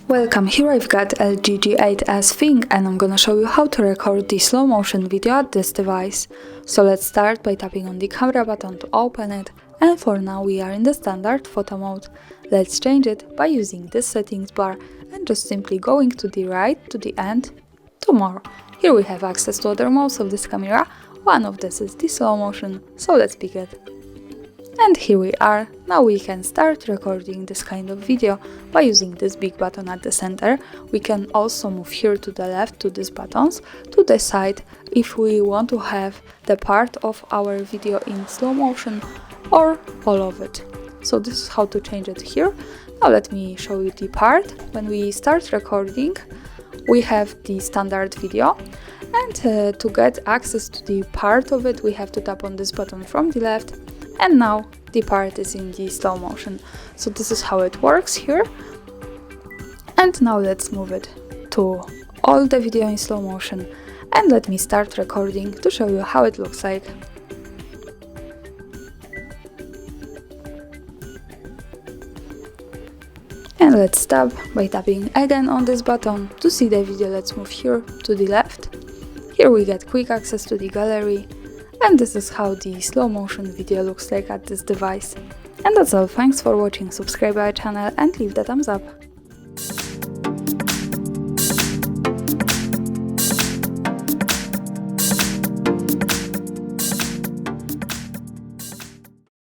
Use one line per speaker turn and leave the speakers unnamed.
Welcome, here I've got LG G8s ThinQ and I'm gonna show you how to record the slow motion video at this device. So let's start by tapping on the camera button to open it, and for now we are in the standard photo mode. Let's change it by using this settings bar and just simply going to the right, to the end, to more. Here we have access to other modes of this camera. One of this is the slow motion, so let's pick it. And here we are. Now we can start recording this kind of video by using this big button at the center. We can also move here to the left to these buttons to decide if we want to have the part of our video in slow motion or all of it. So this is how to change it here. Now let me show you the part. When we start recording, we have the standard video, and to get access to the part of it we have to tap on this button from the left, and now the part is in the slow motion. So this is how it works here. And now let's move it to all the video in slow motion, and let me start recording to show you how it looks like. And let's stop by tapping again on this button to see the video. Let's move here to the left. Here we get quick access to the gallery, and this is how the slow motion video looks like at this device. And that's all, thanks for watching, subscribe our channel and leave the thumbs up.